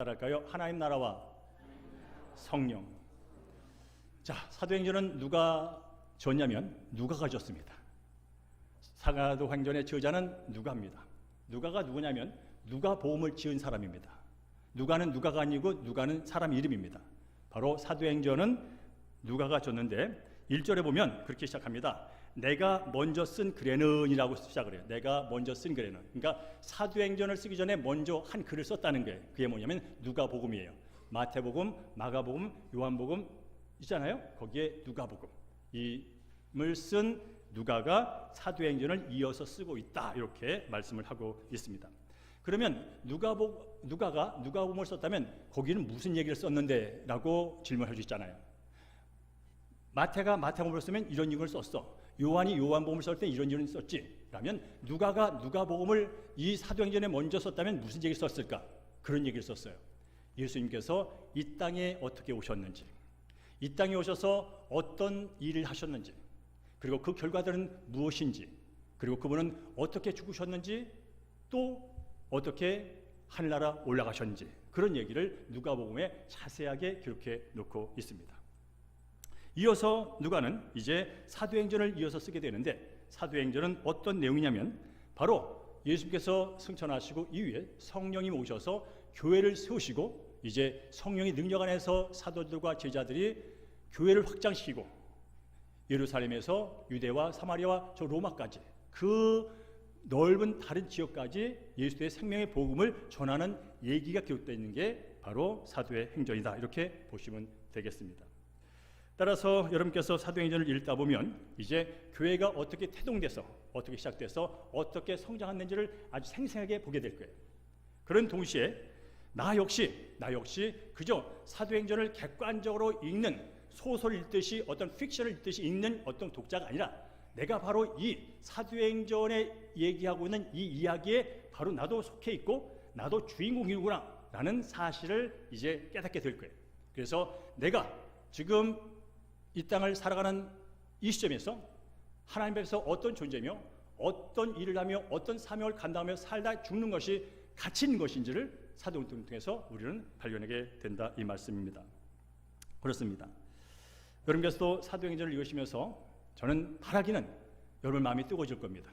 할까요? 하나님 나라와 성령. 자, 사도행전은 누가 졌냐면 누가가 졌습니다. 사도행전의 저자는 누가입니다. 누가가 누구냐면 누가복음을 지은 사람입니다. 누가는 누가가 아니고 누가는 사람 이름입니다. 바로 사도행전은 누가가 졌는데 1절에 보면 그렇게 시작합니다. 내가 먼저 쓴 글에는 이라고 시작을 해요. 내가 먼저 쓴 글에는. 그러니까 사도행전을 쓰기 전에 먼저 한 글을 썼다는 거예요. 그게 뭐냐면 누가복음이에요. 마태복음, 마가복음, 요한복음 있잖아요. 거기에 누가복음. 이을 쓴 누가가 사도행전을 이어서 쓰고 있다. 이렇게 말씀을 하고 있습니다. 그러면 누가가 누가복음을 썼다면 거기는 무슨 얘기를 썼는데? 라고 질문할 수 있잖아요. 마태가 마태복음을 쓰면 이런 이걸 썼어. 요한이 요한복음을 쓸 때 이런 이런 썼지. 라면 누가가 누가복음을 이 사도행전에 먼저 썼다면 무슨 얘기를 썼을까? 그런 얘기를 썼어요. 예수님께서 이 땅에 어떻게 오셨는지, 이 땅에 오셔서 어떤 일을 하셨는지, 그리고 그 결과들은 무엇인지, 그리고 그분은 어떻게 죽으셨는지, 또 어떻게 하늘나라 올라가셨는지, 그런 얘기를 누가복음에 자세하게 기록해 놓고 있습니다. 이어서 누가는 이제 사도행전을 이어서 쓰게 되는데, 사도행전은 어떤 내용이냐면 바로 예수님께서 승천하시고 이후에 성령이 오셔서 교회를 세우시고, 이제 성령의 능력 안에서 사도들과 제자들이 교회를 확장시키고 예루살렘에서 유대와 사마리아와 저 로마까지 그 넓은 다른 지역까지 예수의 생명의 복음을 전하는 얘기가 기록되어 있는 게 바로 사도의 행전이다. 이렇게 보시면 되겠습니다. 따라서 여러분께서 사도행전을 읽다 보면 이제 교회가 어떻게 태동돼서 어떻게 시작돼서 어떻게 성장했는지를 아주 생생하게 보게 될 거예요. 그런 동시에 나 역시 그저 사도행전을 객관적으로 읽는 소설 읽듯이 어떤 픽션을 읽듯이 읽는 어떤 독자가 아니라 내가 바로 이 사도행전에 얘기하고 있는 이 이야기에 바로 나도 속해 있고 나도 주인공이구나 라는 사실을 이제 깨닫게 될 거예요. 그래서 내가 지금 이 땅을 살아가는 이 시점에서 하나님 앞에서 어떤 존재며 어떤 일을 하며 어떤 사명을 감당하며 살다 죽는 것이 가치 있는 것인지를 사도행전을 통해서 우리는 발견하게 된다, 이 말씀입니다. 그렇습니다. 여러분께서도 사도행전을 읽으시면서 저는 바라기는 여러분 마음이 뜨거워질 겁니다.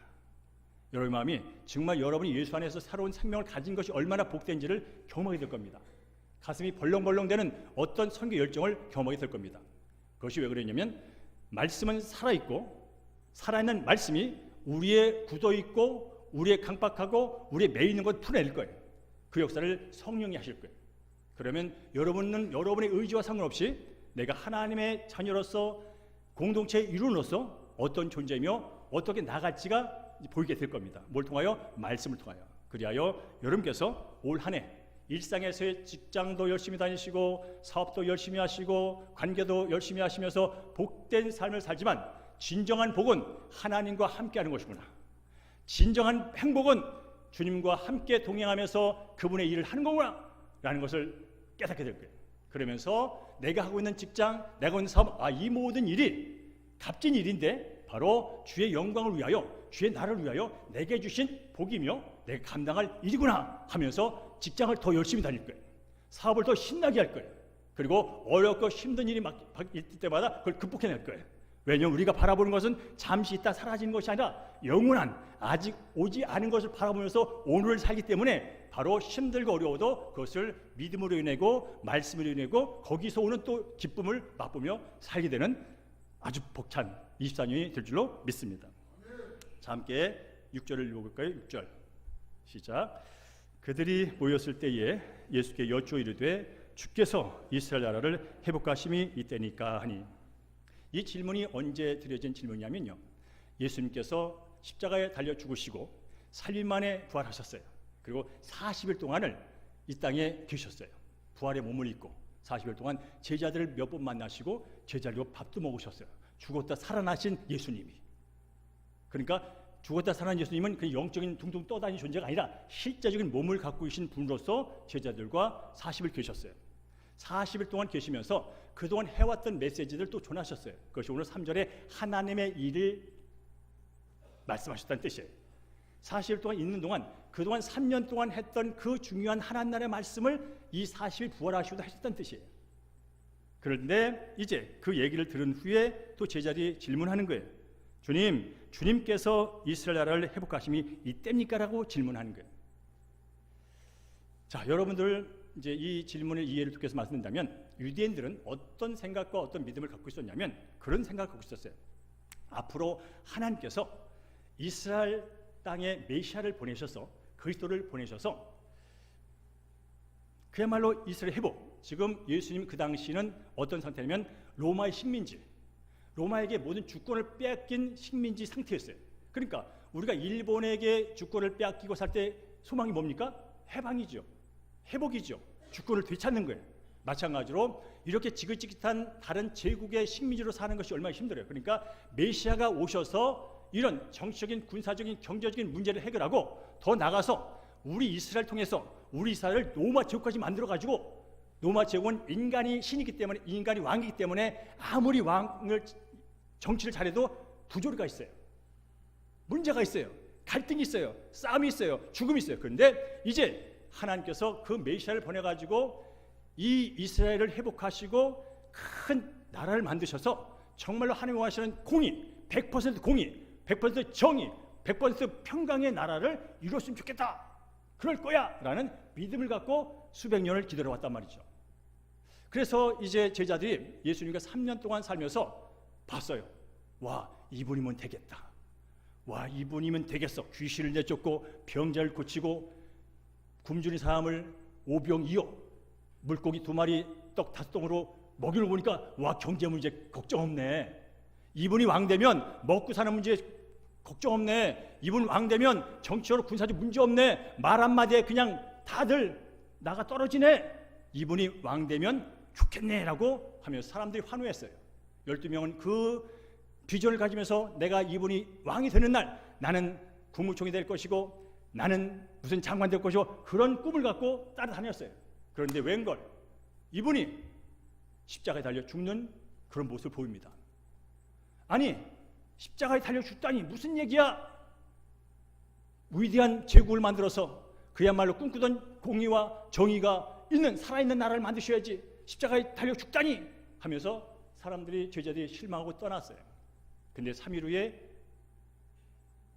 여러분 마음이 정말 여러분이 예수 안에서 새로운 생명을 가진 것이 얼마나 복된지를 경험하게 될 겁니다. 가슴이 벌렁벌렁대는 어떤 선교 열정을 경험하게 될 겁니다. 그것이 왜 그러냐면 말씀은 살아있고 살아있는 말씀이 우리의 굳어있고 우리의 강박하고 우리의 매이는 것 풀어낼 거예요. 그 역사를 성령이 하실 거예요. 그러면 여러분은 여러분의 의지와 상관없이 내가 하나님의 자녀로서 공동체의 일원으로서 어떤 존재이며 어떻게 나갈지가 보이게 될 겁니다. 뭘 통하여? 말씀을 통하여. 그리하여 여러분께서 올 한 해 일상에서의 직장도 열심히 다니시고 사업도 열심히 하시고 관계도 열심히 하시면서 복된 삶을 살지만 진정한 복은 하나님과 함께하는 것이구나. 진정한 행복은 주님과 함께 동행하면서 그분의 일을 하는 거구나 라는 것을 깨닫게 될 거예요. 그러면서 내가 하고 있는 직장, 내가 하고 있는 사업, 이 모든 일이 값진 일인데 바로 주의 영광을 위하여, 주의 나라를 위하여 내게 주신 복이며 내가 감당할 일이구나 하면서 직장을 더 열심히 다닐 거예요. 사업을 더 신나게 할 거예요. 그리고 어렵고 힘든 일이 있을 때마다 그걸 극복해낼 거예요. 왜냐하면 우리가 바라보는 것은 잠시 있다 사라지는 것이 아니라 영원한 아직 오지 않은 것을 바라보면서 오늘을 살기 때문에 바로 힘들고 어려워도 그것을 믿음으로 이내고 말씀으로 이내고 거기서 오는 또 기쁨을 맛보며 살게 되는 아주 벅찬 24년이 될 줄로 믿습니다. 자, 함께 6절을 읽어볼까요? 6절 시작. 그들이 모였을 때에 예수께 여쭈어 이르되 주께서 이스라엘 나라를 회복하심이 이때니까 하니. 이 질문이 언제 드려진 질문이냐면요, 예수님께서 십자가에 달려 죽으시고 살림 만에 부활하셨어요. 그리고 40일 동안을 이 땅에 계셨어요. 부활의 몸을 입고 40일 동안 제자들을 몇 번 만나시고 제자들과 밥도 먹으셨어요. 죽었다 살아나신 예수님이. 그러니까 죽었다 살아난 예수님은 그 영적인 둥둥 떠다니는 존재가 아니라 실제적인 몸을 갖고 계신 분으로서 제자들과 40일 계셨어요. 40일 동안 계시면서 그동안 해왔던 메시지를 또 전하셨어요. 그것이 오늘 3절에 하나님의 일을 말씀하셨다는 뜻이에요. 40일 동안 있는 동안 그동안 3년 동안 했던 그 중요한 하나님 나라의 말씀을 이 40일 부활하시고도 하셨다는 뜻이에요. 그런데 이제 그 얘기를 들은 후에 또 제자들이 질문하는 거예요. 주님께서 이스라엘 나라를 회복하심이 이때입니까? 라고 질문하는 거예요. 자, 여러분들 이제 이 질문의 이해를 돕기 위해서 말씀드린다면 유대인들은 어떤 생각과 어떤 믿음을 갖고 있었냐면 그런 생각을 갖고 있었어요. 앞으로 하나님께서 이스라엘 땅에 메시아를 보내셔서 그리스도를 보내셔서 그야말로 이스라엘 회복, 지금 예수님 그 당시는 어떤 상태냐면 로마의 식민지, 로마에게 모든 주권을 빼앗긴 식민지 상태였어요. 그러니까 우리가 일본에게 주권을 빼앗기고 살 때 소망이 뭡니까? 해방이죠. 회복이죠. 주권을 되찾는 거예요. 마찬가지로 이렇게 지긋지긋한 다른 제국의 식민지로 사는 것이 얼마나 힘들어요. 그러니까 메시아가 오셔서 이런 정치적인, 군사적인, 경제적인 문제를 해결하고 더 나가서 우리 이스라엘 통해서 우리 이스라엘을 로마 제국까지 만들어가지고, 로마 제국은 인간이 신이기 때문에, 인간이 왕이기 때문에 아무리 왕을 정치를 잘해도 부조리가 있어요. 문제가 있어요. 갈등이 있어요. 싸움이 있어요. 죽음이 있어요. 그런데 이제 하나님께서 그 메시아를 보내가지고 이 이스라엘을 회복하시고 큰 나라를 만드셔서 정말로 하나님 원하시는 공의, 100% 공의, 100% 정의, 100% 평강의 나라를 이뤘으면 좋겠다. 그럴 거야 라는 믿음을 갖고 수백 년을 기다려왔단 말이죠. 그래서 이제 제자들이 예수님과 3년 동안 살면서 봤어요. 와, 이분이면 되겠다. 와, 이분이면 되겠어. 귀신을 내쫓고 병자를 고치고 굶주린 사람을 오병이어, 물고기 2마리 떡 5덩으로 먹이를 보니까 와, 경제 문제 걱정 없네. 이분이 왕 되면 먹고 사는 문제 걱정 없네. 이분 왕 되면 정치적으로 군사적 문제 없네. 말 한마디에 그냥 다들 나가 떨어지네. 이분이 왕 되면 좋겠네 라고 하면서 사람들이 환호했어요. 12명은 그 비전을 가지면서 내가 이분이 왕이 되는 날 나는 국무총리 될 것이고 나는 무슨 장관 될 것이고 그런 꿈을 갖고 따라다녔어요. 그런데 웬걸 이분이 십자가에 달려 죽는 그런 모습을 보입니다. 아니, 십자가에 달려 죽다니 무슨 얘기야? 위대한 제국을 만들어서 그야말로 꿈꾸던 공의와 정의가 있는 살아있는 나라를 만드셔야지 십자가에 달려 죽다니 하면서 사람들이, 제자들이 실망하고 떠났어요. 근데 3일 후에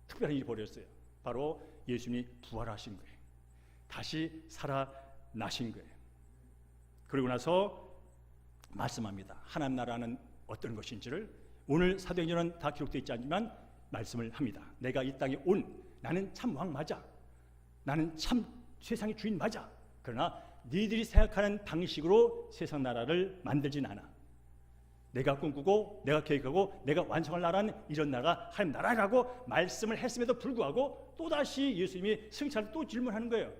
특별한 일이 벌어졌어요. 바로 예수님이 부활하신 거예요. 다시 살아나신 거예요. 그리고 나서 말씀합니다. 하나님 나라는 어떤 것인지를 오늘 사도행전은 다 기록되어 있지 않지만 말씀을 합니다. 내가 이 땅에 온 나는 참 왕 맞아. 나는 참 세상의 주인 맞아. 그러나 너희들이 생각하는 방식으로 세상 나라를 만들진 않아. 내가 꿈꾸고 내가 계획하고 내가 완성할 나라는 이런 나라가 하나님 나라라고 말씀을 했음에도 불구하고 또다시 예수님이 승차를 또 질문하는 거예요.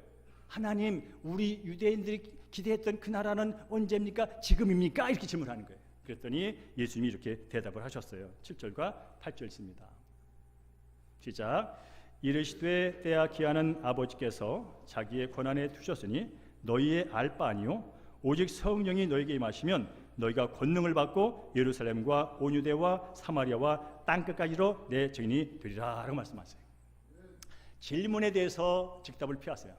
하나님, 우리 유대인들이 기대했던 그 나라는 언제입니까? 지금입니까? 이렇게 질문하는 거예요. 그랬더니 예수님이 이렇게 대답을 하셨어요. 7절과 8절 있습니다. 시작. 이르시되 때와 기한은 아버지께서 자기의 권한에 두셨으니 너희의 알 바 아니요 오직 성령이 너희에게 임하시면 너희가 권능을 받고 예루살렘과 온 유대와 사마리아와 땅끝까지로 내 증인이 되리라 라고 말씀하세요. 질문에 대해서 즉답을 피하세요.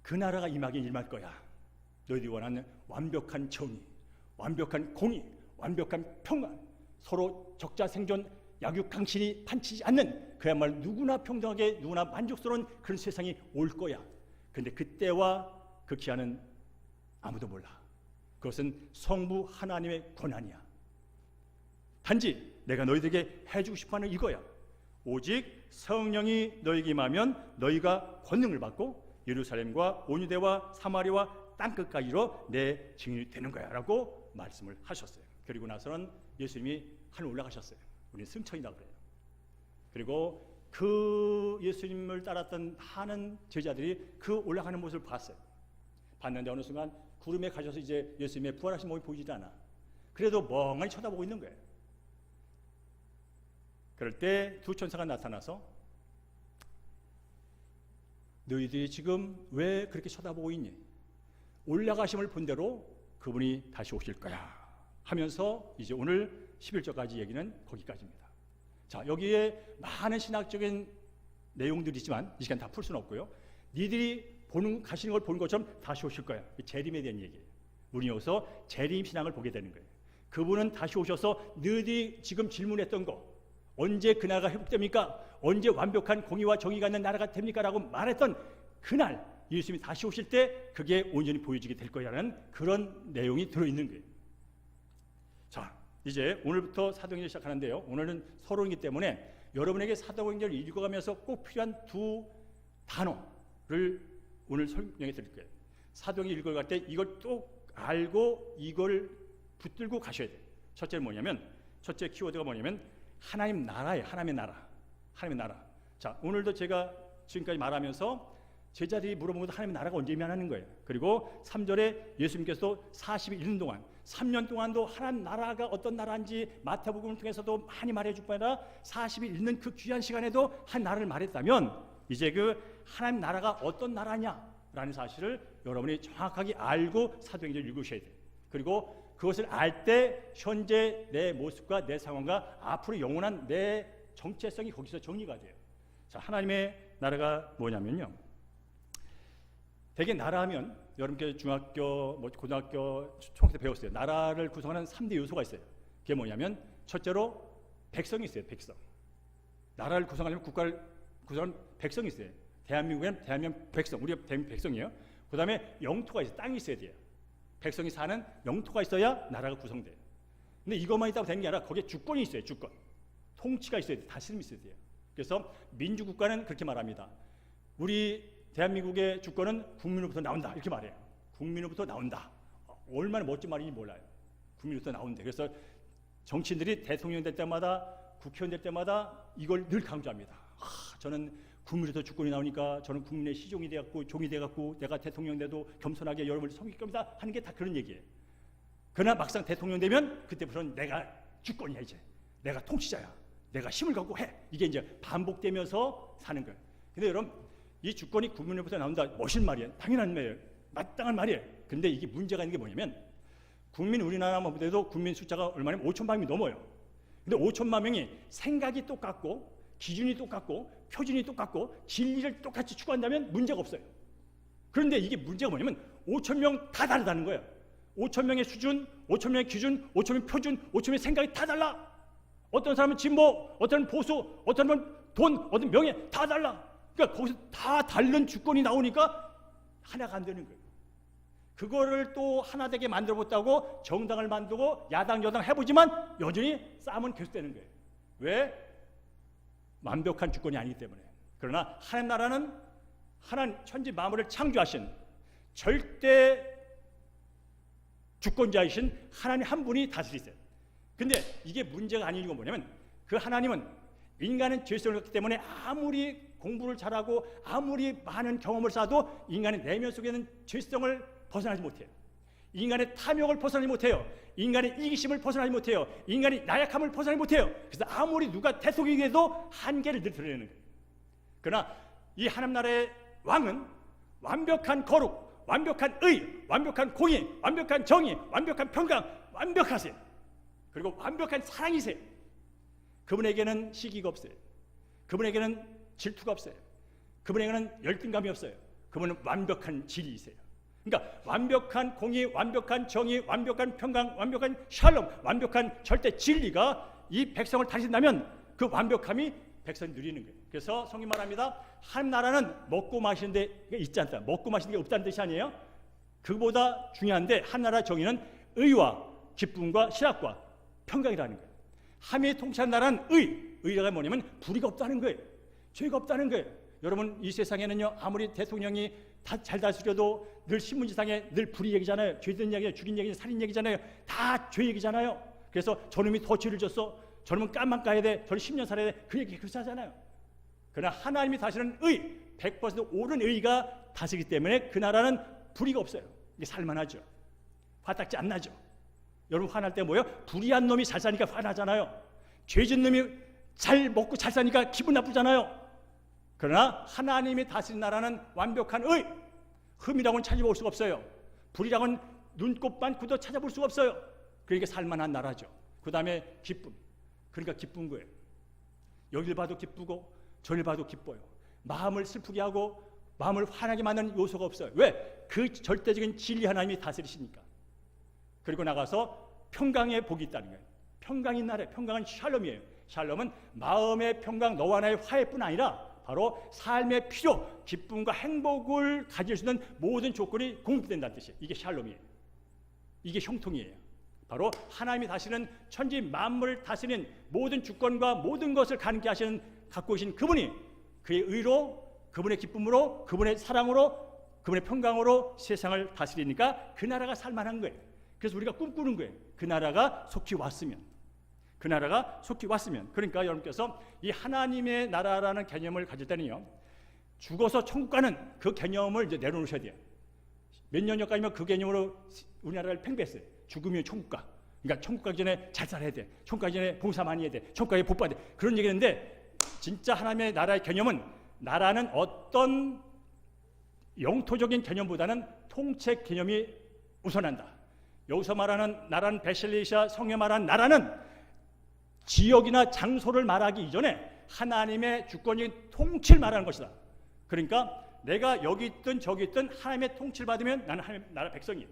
그 나라가 임할 거야. 너희들이 원하는 완벽한 정의, 완벽한 공의, 완벽한 평안, 서로 적자 생존, 약육강신이 판치지 않는 그야말로 누구나 평등하게 누구나 만족스러운 그런 세상이 올 거야. 그런데 그때와 그 기한은 아무도 몰라. 그것은 성부 하나님의 권한이야. 단지 내가 너희들에게 해주고 싶어하는 이거야. 오직 성령이 너희에게 임하면 너희가 권능을 받고 예루살렘과 온 유대와 사마리아와 땅끝까지로 내 증인이 되는 거야 라고 말씀을 하셨어요. 그리고 나서는 예수님이 하늘 올라가셨어요. 우리는 승천이라고 그래요. 그리고 그 예수님을 따랐던 많은 제자들이 그 올라가는 모습을 봤어요. 봤는데 어느 순간 구름에 가셔서 이제 예수님의 부활하신 몸이 보이지 않아. 그래도 멍하니 쳐다보고 있는 거예요. 그럴 때 두 천사가 나타나서 너희들이 지금 왜 그렇게 쳐다보고 있니? 올라가심을 본 대로 그분이 다시 오실 거야 하면서 이제 오늘 11절까지 얘기는 거기까지입니다. 자, 여기에 많은 신학적인 내용들이 있지만 이 시간 다 풀 수는 없고요. 니들이 가시는 걸 보는 것처럼 다시 오실 거야. 재림에 대한 얘기예요. 우리 여기서 재림 신앙을 보게 되는 거예요. 그분은 다시 오셔서 너희들이 지금 질문했던 거, 언제 그 나라가 회복됩니까? 언제 완벽한 공의와 정의가 있는 나라가 됩니까? 라고 말했던 그날 예수님이 다시 오실 때 그게 온전히 보여지게 될 거라는 그런 내용이 들어있는 거예요. 자, 이제 오늘부터 사도행전 시작하는데요. 오늘은 서론이기 때문에 여러분에게 사도행전을 읽어가면서 꼭 필요한 두 단어를 오늘 설명해 드릴 거예요. 사도행전 읽어갈 때 이걸 또 알고 이걸 붙들고 가셔야 돼요. 첫째는 뭐냐면, 첫째 키워드가 뭐냐면 하나님 나라예요. 하나님의 나라. 하나님의 나라. 자, 오늘도 제가 지금까지 말하면서 제자들이 물어본 것도 하나님의 나라가 언제 임하는 거예요. 그리고 3절에 예수님께서 41년 동안 3년 동안도 하나님 나라가 어떤 나라인지 마태복음을 통해서도 많이 말해줄 뿐 아니라 41년 그 귀한 시간에도 한 나라를 말했다면 이제 그 하나님 나라가 어떤 나라냐라는 사실을 여러분이 정확하게 알고 사도행전을 읽으셔야 돼요. 그리고 그것을 알 때 현재 내 모습과 내 상황과 앞으로 영원한 내 정체성이 거기서 정리가 돼요. 자, 하나님의 나라가 뭐냐면요. 대개 나라하면 여러분께 중학교, 고등학교, 초등학교 때 배웠어요. 나라를 구성하는 3대 요소가 있어요. 그게 뭐냐면 첫째로 백성이 있어요. 백성. 나라를 구성하려면 국가를 구성하는 백성이 있어요. 대한민국에는 대한민국 백성, 우리가 대한민국 백성이에요. 그 다음에 영토가 있어요. 땅이 있어야 돼요. 백성이 사는 영토가 있어야 나라가 구성돼요. 근데 이것만 있다고 되는 게 아니라 거기에 주권이 있어요. 주권. 통치가 있어야 돼요. 다스림이 있어야 돼요. 그래서 민주국가는 그렇게 말합니다. 우리 대한민국의 주권은 국민으로부터 나온다. 이렇게 말해요. 국민으로부터 나온다. 얼마나 멋진 말인지 몰라요. 국민으로부터 나온다. 그래서 정치인들이 대통령 될 때마다 국회의원 될 때마다 이걸 늘 강조합니다. 저는 국민으로부터 주권이 나오니까 저는 국민의 시종이 되었고 종이 되었고 내가 대통령 돼도 겸손하게 여러분을 섬길 겁니다 하는 게 다 그런 얘기예요. 그러나 막상 대통령 되면 그때부터는 내가 주권이야. 이제 내가 통치자야. 내가 힘을 갖고 해. 이게 이제 반복되면서 사는 거예요. 근데 여러분 이 주권이 국민으로부터 나온다. 멋진 말이에요. 당연한 말이에요. 마땅한 말이에요. 근데 이게 문제가 있는 게 뭐냐면 국민 우리나라만 보더라도 국민 숫자가 얼마냐면 5천만 명이 넘어요. 근데 5천만 명이 생각이 똑같고 기준이 똑같고 표준이 똑같고 진리를 똑같이 추구한다면 문제가 없어요. 그런데 이게 문제가 뭐냐면 5천 명 다 다르다는 거예요. 5천 명의 수준, 5천 명의 기준, 5천 명의 표준, 5천 명의 생각이 다 달라. 어떤 사람은 진보, 어떤 보수, 어떤 사람은 돈, 어떤 명예 다 달라. 그러니까 거기서 다 다른 주권이 나오니까 하나가 안 되는 거예요. 그거를 또 하나 되게 만들어봤다고 정당을 만들고 야당 여당 해보지만 여전히 싸움은 계속되는 거예요. 왜? 완벽한 주권이 아니기 때문에. 그러나 하나님 나라는 하나님 천지 만물을 창조하신 절대 주권자이신 하나님 한 분이 다스리세요. 근데 이게 문제가 아닌 이유가 뭐냐면 그 하나님은 인간은 죄성을 갖기 때문에 아무리 공부를 잘하고 아무리 많은 경험을 쌓아도 인간의 내면 속에 있는 죄성을 벗어나지 못해요. 인간의 탐욕을 벗어나지 못해요. 인간의 이기심을 벗어나지 못해요. 인간의 나약함을 벗어나지 못해요. 그래서 아무리 누가 대통령이 돼도 한계를 늘 드러내는 거예요. 그러나 이 하나님 나라의 왕은 완벽한 거룩, 완벽한 의, 완벽한 공의, 완벽한 정의, 완벽한 평강, 완벽하세요. 그리고 완벽한 사랑이세요. 그분에게는 시기가 없어요. 그분에게는 질투가 없어요. 그분에게는 열등감이 없어요. 그분은 완벽한 진리이세요. 그러니까 완벽한 공의, 완벽한 정의, 완벽한 평강, 완벽한 샬롬, 완벽한 절대 진리가 이 백성을 다스린다면 그 완벽함이 백성이 누리는 거예요. 그래서 성경 말합니다. 한 나라는 먹고 마시는 데 있지 않다. 먹고 마시는 게 없다는 뜻이 아니에요. 그보다 중요한데 한 나라 정의는 의와 기쁨과 실학과 평강이라는 거예요. 함이 통치한 나라는 의가 뭐냐면 불의가 없다는 거예요. 죄가 없다는 거예요. 여러분 이 세상에는요 아무리 대통령이 잘 다스려도 늘 신문지상에 늘 불의 얘기잖아요. 죄 짓는 얘기잖아요. 죽인 얘기잖아요. 살인 얘기잖아요. 다 죄 얘기잖아요. 그래서 저놈이 더 죄를 졌어. 저놈은 깜만 까야 돼. 저는 10년 살아야 돼. 그 얘기 그렇게 하잖아요. 그러나 하나님이 다스리는 의 100% 옳은 의가 다스리기 때문에 그 나라는 불의가 없어요. 이게 살만하죠. 화딱지 안 나죠. 여러분 화날 때 뭐예요? 불의한 놈이 잘 사니까 화나잖아요. 죄 짓는 놈이 잘 먹고 잘 사니까 기분 나쁘잖아요. 그러나 하나님이 다스린 나라는 완벽한 의, 흠이라고는 찾아볼 수가 없어요. 불이라고는 눈곱만 굳어 찾아볼 수가 없어요. 그러니까 살만한 나라죠. 그 다음에 기쁨, 그러니까 기쁜 거예요. 여길 봐도 기쁘고 저를 봐도 기뻐요. 마음을 슬프게 하고 마음을 화나게 만드는 요소가 없어요. 왜? 그 절대적인 진리 하나님이 다스리시니까. 그리고 나가서 평강의 복이 있다는 거예요. 평강인 나라에, 평강은 샬롬이에요. 샬롬은 마음의 평강, 너와 나의 화해뿐 아니라 바로 삶의 필요, 기쁨과 행복을 가질 수 있는 모든 조건이 공급된다는 뜻이에요. 이게 샬롬이에요. 이게 형통이에요. 바로 하나님이 다스리는 천지 만물을 다스리는 모든 주권과 모든 것을 가능케 하시는 갖고 계신 그분이 그의 의로, 그분의 기쁨으로, 그분의 사랑으로, 그분의 평강으로 세상을 다스리니까 그 나라가 살만한 거예요. 그래서 우리가 꿈꾸는 거예요. 그 나라가 속히 왔으면. 그 나라가 속히 왔으면. 그러니까 여러분께서 이 하나님의 나라라는 개념을 가질 때는요, 죽어서 천국 가는 그 개념을 이제 내려놓으셔야 돼요. 몇 년 전까지면 그 개념으로 우리나라를 팽배했어요. 죽으면 천국 가. 그러니까 천국 가기 전에 잘 살아야 돼. 천국 가기 전에 봉사 많이 해야 돼. 천국 가기 전에 복 받아야 돼. 그런 얘기했는데 진짜 하나님의 나라의 개념은 나라는 어떤 영토적인 개념보다는 통치 개념이 우선한다. 여기서 말하는 나라는 베실리시아 성에 말하는 나라는 지역이나 장소를 말하기 이전에 하나님의 주권적인 통치를 말하는 것이다. 그러니까 내가 여기 있든 저기 있든 하나님의 통치를 받으면 나는 하나님 나라 백성이에요.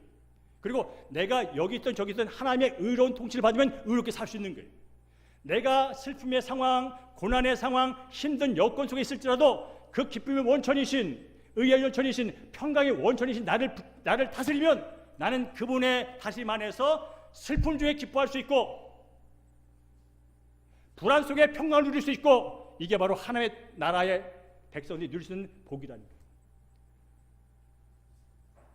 그리고 내가 여기 있든 저기 있든 하나님의 의로운 통치를 받으면 의롭게 살 수 있는 거예요. 내가 슬픔의 상황, 고난의 상황, 힘든 여건 속에 있을지라도 그 기쁨의 원천이신, 의의 원천이신, 평강의 원천이신 나를 다스리면 나는 그분의 다스림 안에서 슬픔 중에 기뻐할 수 있고 불안 속에 평강을 누릴 수 있고 이게 바로 하나님의 나라의 백성들이 누릴 수 있는 복이라는 거예요.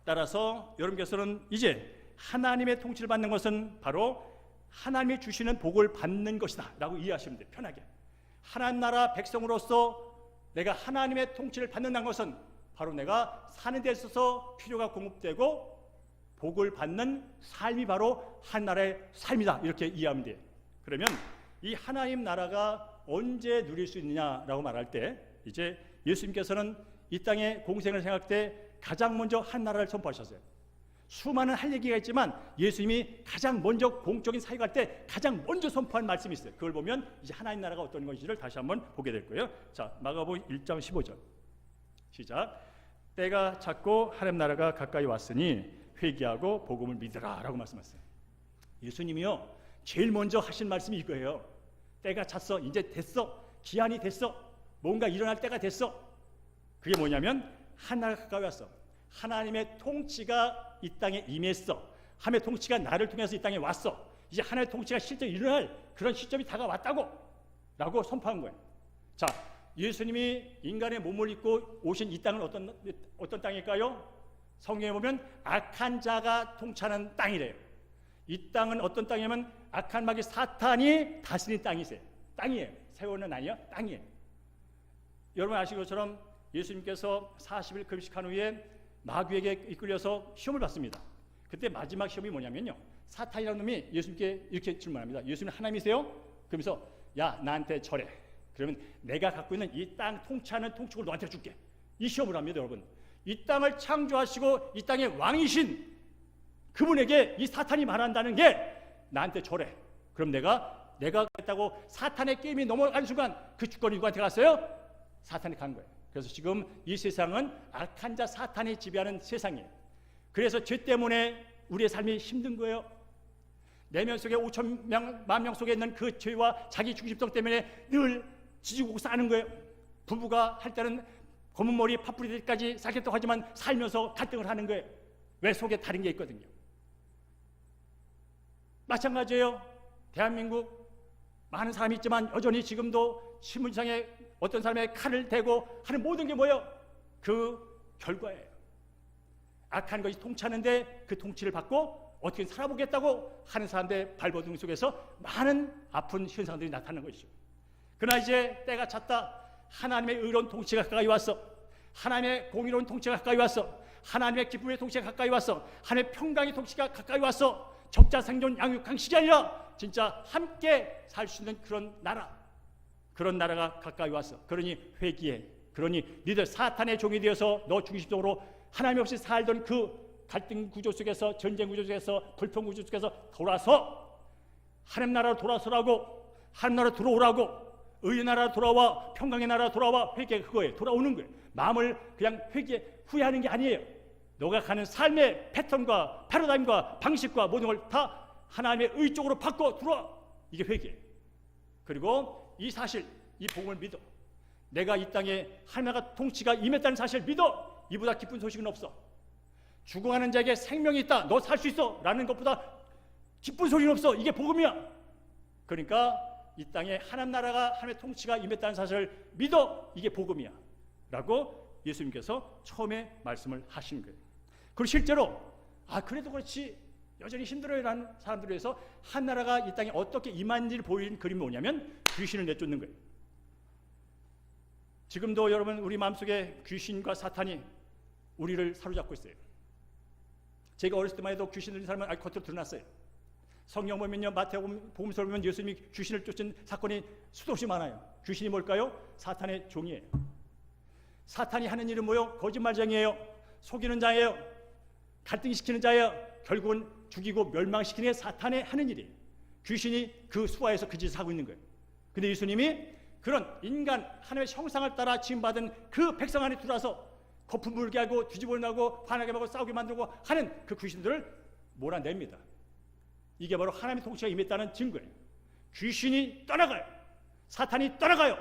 따라서 여러분께서는 이제 하나님의 통치를 받는 것은 바로 하나님이 주시는 복을 받는 것이다 라고 이해하시면 돼요. 편하게. 하나님 나라 백성으로서 내가 하나님의 통치를 받는다는 것은 바로 내가 사는 데 있어서 필요가 공급되고 복을 받는 삶이 바로 한 나라의 삶이다 이렇게 이해하면 돼요. 그러면 이 하나님 나라가 언제 누릴 수 있느냐라고 말할 때 이제 예수님께서는 이 땅의 공생을 생각할 때 가장 먼저 한 나라를 선포하셨어요. 수많은 할 얘기가 있지만 예수님이 가장 먼저 공적인 사역할 때 가장 먼저 선포한 말씀이 있어요. 그걸 보면 이제 하나님 나라가 어떤 것인지를 다시 한번 보게 될 거예요. 자, 마가복음 1장 15절 시작. 때가 찼고 하나님 나라가 가까이 왔으니 회개하고 복음을 믿으라 라고 말씀하셨어요. 예수님이요 제일 먼저 하신 말씀이 이거예요. 때가 찼어. 이제 됐어. 기한이 됐어. 뭔가 일어날 때가 됐어. 그게 뭐냐면 하나님가 가까이 왔어. 하나님의 통치가 이 땅에 임했어. 하나님의 통치가 나를 통해서 이 땅에 왔어. 이제 하나님의 통치가 실제 일어날 그런 시점이 다가왔다고 라고 선포한 거예요. 자, 예수님이 인간의 몸을 입고 오신 이 땅은 어떤 땅일까요? 성경에 보면 악한 자가 통치하는 땅이래요. 이 땅은 어떤 땅이냐면 악한 마귀 사탄이 다스리는 땅이에요. 세월은 아니야, 땅이에요. 여러분 아시는 것처럼 예수님께서 40일 금식한 후에 마귀에게 이끌려서 시험을 받습니다. 그때 마지막 시험이 뭐냐면요, 사탄이라는 놈이 예수님께 이렇게 질문합니다. 예수님 하나님이세요? 그러면서 야 나한테 절해. 그러면 내가 갖고 있는 이 땅 통치하는 통축을 너한테 줄게. 이 시험을 합니다. 여러분, 이 땅을 창조하시고 이 땅의 왕이신 그분에게 이 사탄이 말한다는 게 나한테 절해. 그럼 내가 했다고 사탄의 게임이 넘어가는 순간 그 주권이 누구한테 갔어요? 사탄이 간 거예요. 그래서 지금 이 세상은 악한 자 사탄이 지배하는 세상이에요. 그래서 죄 때문에 우리의 삶이 힘든 거예요. 내면 속에 5천 만 명 속에 있는 그 죄와 자기 중심성 때문에 늘 지지고 싸는 거예요. 부부가 할 때는 검은 머리 파뿌리들까지 살겠다고 하지만 살면서 갈등을 하는 거예요. 왜? 속에 다른 게 있거든요. 마찬가지예요. 대한민국 많은 사람이 있지만 여전히 지금도 신문상에 어떤 사람의 칼을 대고 하는 모든 게 뭐예요? 그 결과예요. 악한 것이 통치하는데 그 통치를 받고 어떻게 살아보겠다고 하는 사람들의 발버둥 속에서 많은 아픈 현상들이 나타나는 것이죠. 그러나 이제 때가 찼다. 하나님의 의로운 통치가 가까이 왔어. 하나님의 공의로운 통치가 가까이 왔어. 하나님의 기쁨의 통치가 가까이 왔어. 하나님의 평강의 통치가 가까이 왔어. 적자 생존 양육 강식이 아니라 진짜 함께 살 수 있는 그런 나라가 가까이 왔어. 그러니 회개해. 그러니 니들 사탄의 종이 되어서 너 중심적으로 하나님 없이 살던 그 갈등 구조 속에서, 전쟁 구조 속에서, 불평 구조 속에서 돌아서 하나님 나라로 돌아서라고, 하나님 나라로 들어오라고, 의의 나라 돌아와, 평강의 나라 돌아와. 회개가 그거예요. 돌아오는 거예요. 마음을 그냥 후회하는 게 아니에요. 너가 가는 삶의 패턴과 패러다임과 방식과 모든 걸 다 하나님의 의 쪽으로 바꿔 들어와. 이게 회개예요. 그리고 이 사실, 이 복음을 믿어. 내가 이 땅에 하나님의 통치가 임했다는 사실을 믿어. 이보다 기쁜 소식은 없어. 죽어가는 자에게 생명이 있다. 너 살 수 있어. 라는 것보다 기쁜 소리는 없어. 이게 복음이야. 그러니까 이 땅에 하나님 나라가, 하나님의 통치가 임했다는 사실을 믿어. 이게 복음이야. 라고 예수님께서 처음에 말씀을 하신 거예요. 그리고 실제로 그래도 그렇지 여전히 힘들어요 라는 사람들을 위해서 한 나라가 이 땅에 어떻게 임한지를 보이는 그림이 뭐냐면 귀신을 내쫓는 거예요. 지금도 여러분 우리 마음속에 귀신과 사탄이 우리를 사로잡고 있어요. 제가 어렸을 때만 해도 귀신 들린 사람은 겉으로 드러났어요. 성경 보면요, 마태복음 복음서를 보면 예수님이 귀신을 쫓은 사건이 수도 없이 많아요. 귀신이 뭘까요? 사탄의 종이에요. 사탄이 하는 일은 뭐요? 거짓말쟁이에요. 속이는 자예요. 갈등시키는 자예요. 결국은 죽이고 멸망시키는 게 사탄의 하는 일이에요. 귀신이 그 수하에서 그 짓을 하고 있는 거예요. 근데 예수님이 그런 인간 하나님의 형상을 따라 지음받은 그 백성 안에 들어와서 거품 불게 하고 뒤집어 나고 화나게 하고 싸우게 만들고 하는 그 귀신들을 몰아냅니다. 이게 바로 하나님의 통치가 임했다는 증거예요. 귀신이 떠나가요. 사탄이 떠나가요.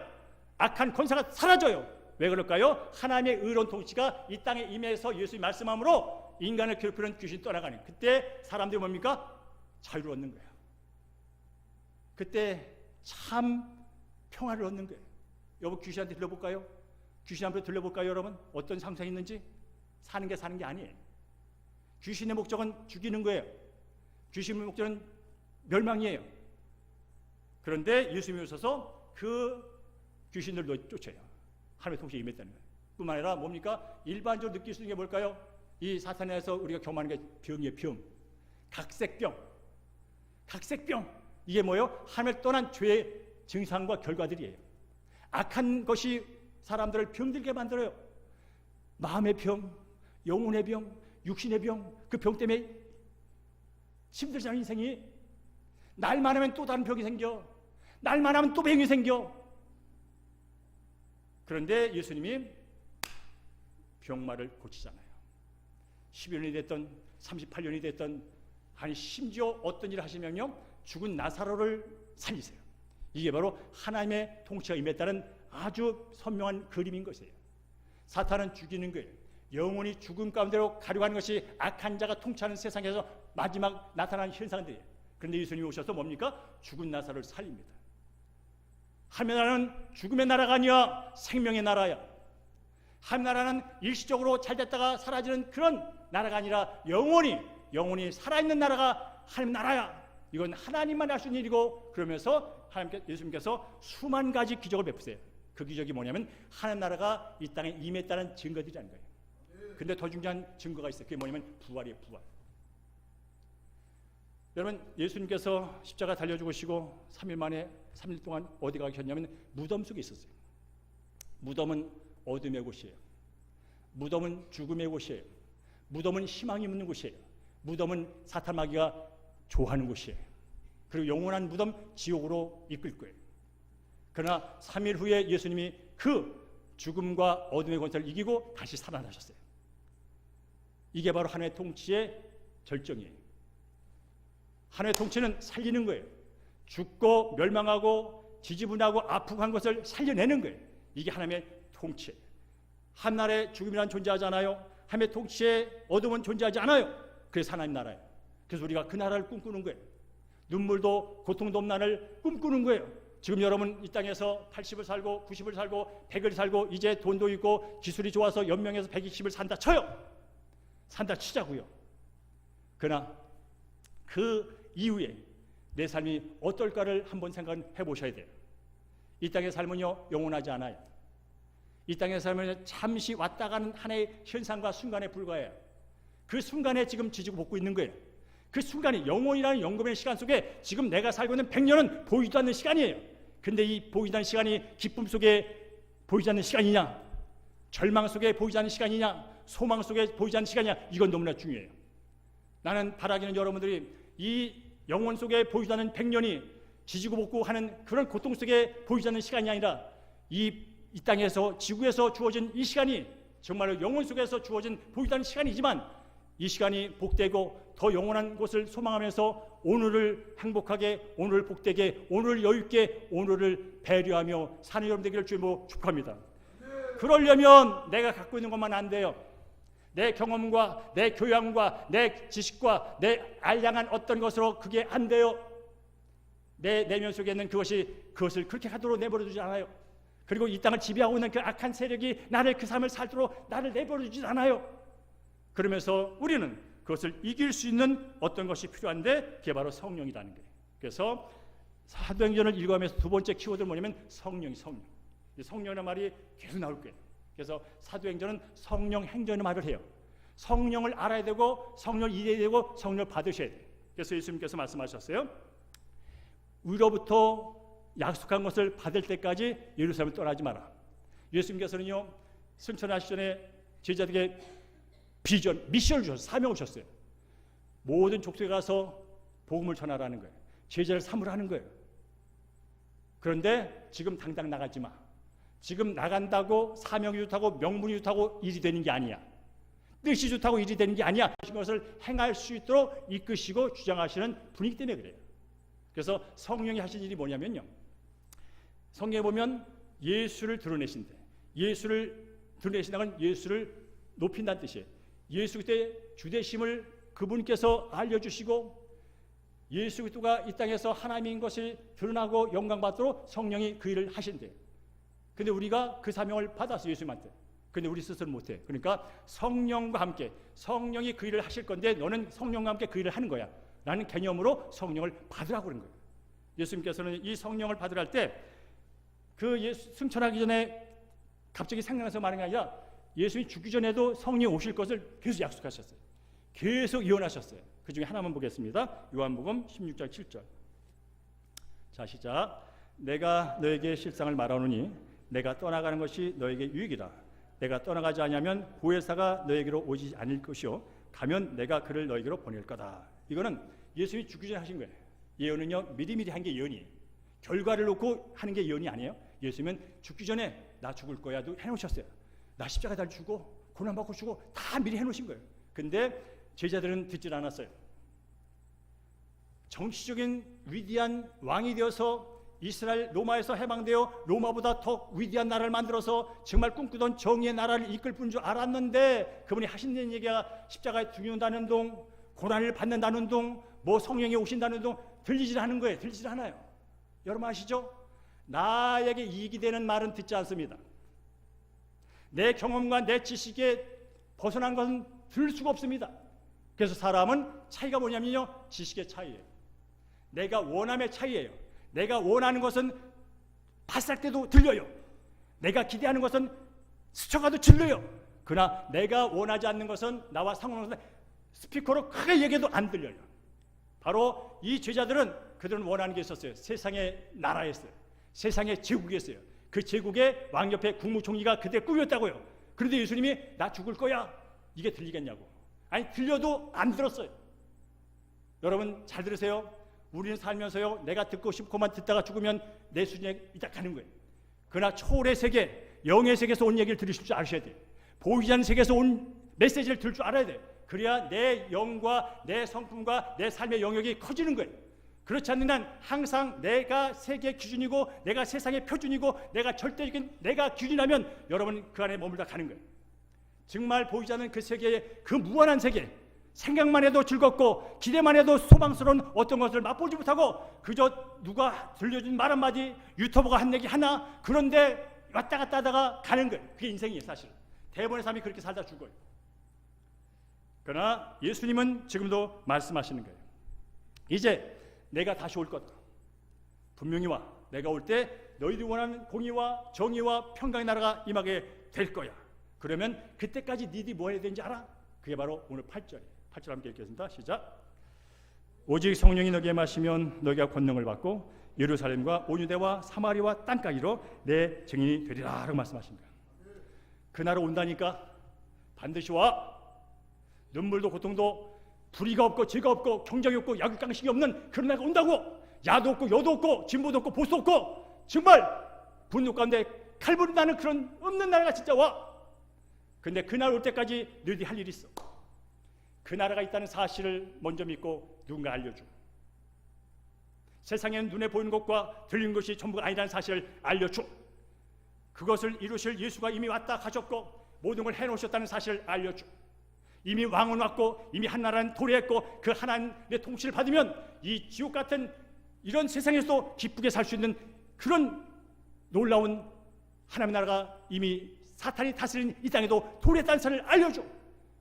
악한 권세가 사라져요. 왜 그럴까요? 하나님의 의로운 통치가 이 땅에 임해서 예수님이 말씀함으로 인간을 괴롭히는 귀신이 떠나가는, 그때 사람들이 뭡니까? 자유를 얻는 거예요. 그때 참 평화를 얻는 거예요. 여러분 귀신한테 들려볼까요? 귀신 한번 들려볼까요? 여러분 어떤 상상이 있는지? 사는 게 아니에요. 귀신의 목적은 죽이는 거예요. 귀신의 목적은 멸망이에요. 그런데 예수님이 오셔서 그 귀신들을 쫓아요. 하나님의 통치에 임했다는 거예요. 뿐만 아니라 뭡니까? 일반적으로 느낄 수 있는 게 뭘까요? 이 사탄에서 우리가 경험하는 게 병이에요. 병. 각색병. 이게 뭐예요? 하나님을 떠난 죄의 증상과 결과들이에요. 악한 것이 사람들을 병들게 만들어요. 마음의 병, 영혼의 병, 육신의 병. 그 병 때문에 힘들잖아요. 인생이. 날만 하면 또 다른 병이 생겨. 날만 하면 또 병이 생겨. 그런데 예수님이 병마를 고치잖아요. 11년이 됐던 38년이 됐던, 아니 심지어 어떤 일을 하시면요, 죽은 나사로를 살리세요. 이게 바로 하나님의 통치가 임했다는 아주 선명한 그림인 것이에요. 사탄은 죽이는 거예요. 영혼이 죽음 가운데로 가려고 하는 것이 악한 자가 통치하는 세상에서 마지막 나타나는 현상들이에요. 그런데 예수님이 오셔서 뭡니까? 죽은 나사로를 살립니다. 하나님의 나라는 죽음의 나라가 아니야, 생명의 나라야. 하나님의 나라는 일시적으로 잘 됐다가 사라지는 그런 나라가 아니라 영원히 살아있는 나라가 하나님의 나라야. 이건 하나님만 할 수 있는 일이고, 그러면서 예수님께서 수만 가지 기적을 베푸세요. 그 기적이 뭐냐면 하나님 나라가 이 땅에 임했다는 증거들이라는 거예요. 근데 더 중요한 증거가 있어요. 그게 뭐냐면 부활이에요. 부활. 여러분 예수님께서 십자가 달려 죽으시고 3일 동안 어디 가 계셨냐면 무덤 속에 있었어요. 무덤은 어둠의 곳이에요. 무덤은 죽음의 곳이에요. 무덤은 희망이 묻는 곳이에요. 무덤은 사탄 마귀가 좋아하는 곳이에요. 그리고 영원한 무덤 지옥으로 이끌 거예요. 그러나 3일 후에 예수님이 그 죽음과 어둠의 권세를 이기고 다시 살아나셨어요. 이게 바로 하나님의 통치의 절정이에요. 하나님의 통치는 살리는 거예요. 죽고 멸망하고 지지분하고 아프고 한 것을 살려내는 거예요. 이게 하나님의 통치예요. 한 나라에 죽음이란 존재하지 않아요. 하나님의 통치에 어둠은 존재하지 않아요. 그래서 하나님 나라예요. 그래서 우리가 그 나라를 꿈꾸는 거예요. 눈물도 고통도 없는 나라를 꿈꾸는 거예요. 지금 여러분 이 땅에서 80을 살고 90을 살고 100을 살고 이제 돈도 있고 기술이 좋아서 연명해서 120을 산다 쳐요. 산다 치자고요. 그러나 그 이후에 내 삶이 어떨까를 한번 생각해 보셔야 돼요. 이 땅의 삶은요 영원하지 않아요. 이 땅의 삶은 잠시 왔다 가는 하나의 현상과 순간에 불과해요. 그 순간에 지금 지지고 볶고 있는 거예요. 그 순간이 영원이라는 영금의 시간 속에 지금 내가 살고 있는 100년은 보이지도 않는 시간이에요. 근데 이 보이지 않는 시간이 기쁨 속에 보이지 않는 시간이냐, 절망 속에 보이지 않는 시간이냐, 소망 속에 보이지 않는 시간이냐, 이건 너무나 중요해요. 나는 바라기는 여러분들이 이 영혼 속에 보이지 않는 100년이 지지고 볶고 하는 그런 고통 속에 보이지 않는 시간이 아니라 이 땅에서 지구에서 주어진 이 시간이 정말로 영혼 속에서 주어진 보이지 않는 시간이지만 이 시간이 복되고 더 영원한 것을 소망하면서 오늘을 행복하게, 오늘을 복되게, 오늘을 여유있게, 오늘을 배려하며 사는 여러분 되기를 주님으로 축복합니다. 그러려면 내가 갖고 있는 것만 안 돼요. 내 경험과 내 교양과 내 지식과 내 알량한 어떤 것으로 그게 안 돼요. 내 내면 속에 있는 그것을 그렇게 하도록 내버려두지 않아요. 그리고 이 땅을 지배하고 있는 그 악한 세력이 나를 그 삶을 살도록 나를 내버려두지 않아요. 그러면서 우리는 그것을 이길 수 있는 어떤 것이 필요한데 그게 바로 성령이라는 거예요. 그래서 사도행전을 읽어가면서 두 번째 키워드는 뭐냐면 성령. 성령이라는 말이 계속 나올 거예요. 그래서 사도행전은 성령 행전의 말을 해요. 성령을 알아야 되고 성령을 이해해야 되고 성령을 받으셔야 돼요. 그래서 예수님께서 말씀하셨어요. 위로부터 약속한 것을 받을 때까지 예루살렘을 떠나지 마라. 예수님께서는요, 승천하시기 전에 제자들에게 미션을 주셨어요. 사명을 주셨어요. 모든 족속에 가서 복음을 전하라는 거예요. 제자를 삼으라는 거예요. 그런데 지금 당장 나가지 마. 지금 나간다고 사명이 좋다고 명분이 좋다고 일이 되는 게 아니야. 뜻이 좋다고 일이 되는 게 아니야. 그것을 행할 수 있도록 이끄시고 주장하시는 분위기 때문에 그래요. 그래서 성령이 하신 일이 뭐냐면요, 성경에 보면 예수를 드러내신대. 예수를 드러내신다는 건 예수를 높인다는 뜻이에요. 예수 그리스도의 주되심을 그분께서 알려주시고 예수 그리스도가 이 땅에서 하나님인 것이 드러나고 영광받도록 성령이 그 일을 하신대요. 근데 우리가 그 사명을 받았어요, 예수님한테. 근데 우리 스스로 못해. 그러니까 성령과 함께, 성령이 그 일을 하실 건데 너는 성령과 함께 그 일을 하는 거야 라는 개념으로 성령을 받으라고 그런 거예요. 예수님께서는 이 성령을 받으라 할 때 그 예수 승천하기 전에 갑자기 생각나서 말한 게 아니라 예수님이 죽기 전에도 성령이 오실 것을 계속 약속하셨어요. 계속 예언하셨어요. 그 중에 하나만 보겠습니다. 요한복음 16장 7절. 자, 시작. 내가 너에게 실상을 말하노니 내가 떠나가는 것이 너에게 유익이라. 내가 떠나가지 않으면 보혜사가 너에게로 오지 않을 것이요 가면 내가 그를 너에게로 보낼 거다. 이거는 예수님이 죽기 전에 하신 거예요. 예언은요, 미리미리 한 게 예언이에요. 결과를 놓고 하는 게 예언이 아니에요. 예수님은 죽기 전에 나 죽을 거야도 해놓으셨어요. 나 십자가 달 주고 고난받고 주고 다 미리 해놓으신 거예요. 근데 제자들은 듣질 않았어요. 정치적인 위대한 왕이 되어서 이스라엘 로마에서 해방되어 로마보다 더 위대한 나라를 만들어서 정말 꿈꾸던 정의의 나라를 이끌 뿐 줄 알았는데 그분이 하신다는 얘기가 십자가에 죽는다는 동, 고난을 받는다는 동, 뭐 성령이 오신다는 동 들리질 않은 거예요. 들리질 않아요. 여러분 아시죠? 나에게 이익이 되는 말은 듣지 않습니다. 내 경험과 내 지식에 벗어난 것은 들을 수가 없습니다. 그래서 사람은 차이가 뭐냐면요, 지식의 차이예요. 내가 원함의 차이예요. 내가 원하는 것은 바싹 때도 들려요. 내가 기대하는 것은 스쳐가도 들려요. 그러나 내가 원하지 않는 것은 나와 상관없는 스피커로 크게 얘기해도 안 들려요. 바로 이 제자들은 그들은 원하는 게 있었어요. 세상의 나라였어요. 세상의 제국이었어요. 그 제국의 왕 옆에 국무총리가 그때 꿈이었다고요. 그런데 예수님이 나 죽을 거야, 이게 들리겠냐고. 아니, 들려도 안 들었어요. 여러분 잘 들으세요. 우리는 살면서요, 내가 듣고 싶고만 듣다가 죽으면 내 수준에 이딱 가는 거예요. 그러나 초월의 세계, 영의 세계에서 온 얘기를 들으실 줄 아셔야 돼요. 보이지 않는 세계에서 온 메시지를 들을 줄 알아야 돼요. 그래야 내 영과 내 성품과 내 삶의 영역이 커지는 거예요. 그렇지 않는 한 항상 내가 세계의 기준이고 내가 세상의 표준이고 내가 절대적인 내가 기준이라면 여러분 그 안에 머물다 가는 거예요. 정말 보이지 않는 그 세계의 그 무한한 세계, 생각만 해도 즐겁고 기대만 해도 소망스러운 어떤 것을 맛보지 못하고 그저 누가 들려준 말 한마디, 유튜버가 한 얘기 하나, 그런데 왔다 갔다 하다가 가는 거예요. 그게 인생이에요. 사실 대부분의 사람이 그렇게 살다 죽어요. 그러나 예수님은 지금도 말씀하시는 거예요. 이제 내가 다시 올 거다. 분명히 와. 내가 올 때 너희들이 원하는 공의와 정의와 평강의 나라가 임하게 될 거야. 그러면 그때까지 니들이 뭐 해야 되는지 알아? 그게 바로 오늘 8절이에요. 8절 함께 읽겠습니다. 시작. 오직 성령이 너에게 마시면 너희가 권능을 받고 예루살렘과 온 유대와 사마리아와 땅까지로 내 증인이 되리라 라고 말씀하십니다. 그 날은 온다니까 반드시 와. 눈물도 고통도 불의가 없고 죄가 없고 경쟁이 없고 약육강식이 없는 그런 날가 온다고. 야도 없고 여도 없고 진보도 없고 보수 없고 정말 분노 가운데 칼부리 나는 그런 없는 나라가 진짜 와. 근데 그날 올 때까지 너희들이 할 일이 있어. 그 나라가 있다는 사실을 먼저 믿고 누군가 알려줘. 세상에는 눈에 보이는 것과 들리는 것이 전부가 아니라는 사실을 알려줘. 그것을 이루실 예수가 이미 왔다 가셨고 모든 걸 해놓으셨다는 사실을 알려줘. 이미 왕은 왔고 이미 한 나라는 도래했고 그 하나님의 통치를 받으면 이 지옥 같은 이런 세상에서도 기쁘게 살 수 있는 그런 놀라운 하나님의 나라가 이미 사탄이 다스리는 이 땅에도 도래했다는 사실을 알려줘.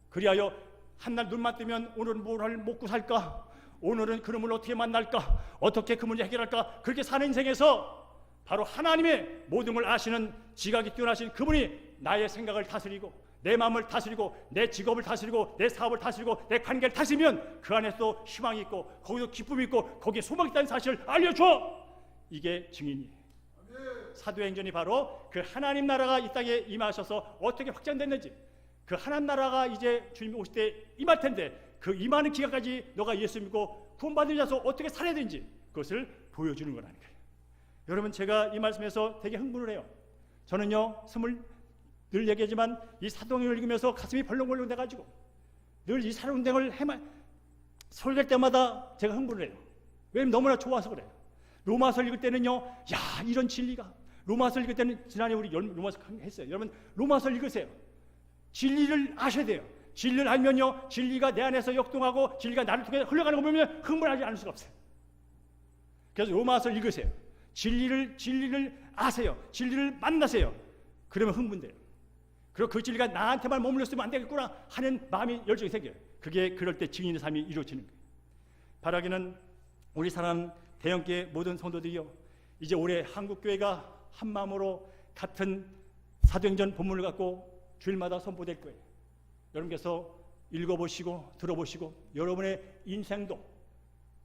그리하여 한날 눈만 뜨면 오늘은 뭘 먹고 살까? 오늘은 그놈을 어떻게 만날까? 어떻게 그 문제 해결할까? 그렇게 사는 인생에서 바로 하나님의 모든 걸 아시는 지각이 뛰어나신 그분이 나의 생각을 다스리고 내 마음을 다스리고 내 직업을 다스리고 내 사업을 다스리고 내 관계를 다스리면 그 안에서 희망이 있고 거기서 기쁨이 있고 거기에 소망이 있다는 사실을 알려줘. 이게 증인이에요. 사도행전이 바로 그 하나님 나라가 이 땅에 임하셔서 어떻게 확장됐는지, 그 하나님 나라가 이제 주님이 오실 때 임할 텐데 그 임하는 기간까지 너가 예수 믿고 구원받은 자서 어떻게 살아야 되는지 그것을 보여주는 거라는 거예요. 여러분, 제가 이 말씀에서 되게 흥분을 해요. 저는요, 늘 얘기하지만 이 사도행전을 읽으면서 가슴이 벌렁벌렁 돼가지고 늘 이 사도행전을 설교할 때마다 제가 흥분을 해요. 왜냐면 너무나 좋아서 그래요. 로마서 읽을 때는요, 야, 이런 진리가, 로마서 읽을 때는 지난해 우리 로마서 했어요. 여러분, 로마서 읽으세요. 진리를 아셔야 돼요. 진리를 알면요, 진리가 내 안에서 역동하고 진리가 나를 통해 흘러가는 거 보면 흥분하지 않을 수가 없어요. 그래서 로마서 읽으세요. 진리를 아세요. 진리를 만나세요. 그러면 흥분돼요. 그리고 그 진리가 나한테만 머물렀으면 안 되겠구나 하는 마음이 열정이 생겨요. 그게 그럴 때 증인의 삶이 이루어지는 거예요. 바라기는 우리 사람 대형교회 모든 성도들이요, 이제 올해 한국교회가 한 마음으로 같은 사도행전 본문을 갖고 주일마다 선포될 거예요. 여러분께서 읽어보시고 들어보시고 여러분의 인생도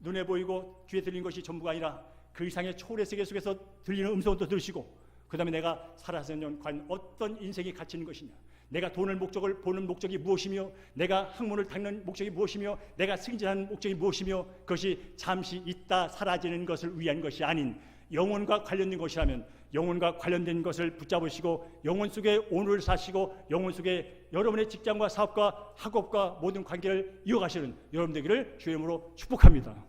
눈에 보이고 귀에 들리는 것이 전부가 아니라 그 이상의 초월의 세계 속에서 들리는 음성도 들으시고, 그 다음에 내가 살아서는 과연 어떤 인생이 갇히는 것이냐, 내가 돈을 목적을 보는 목적이 무엇이며, 내가 학문을 닦는 목적이 무엇이며, 내가 승진하는 목적이 무엇이며, 그것이 잠시 있다 사라지는 것을 위한 것이 아닌 영혼과 관련된 것이라면 영혼과 관련된 것을 붙잡으시고 영혼 속에 오늘을 사시고 영혼 속에 여러분의 직장과 사업과 학업과 모든 관계를 이어가시는 여러분 되기를 주의 이름으로 축복합니다.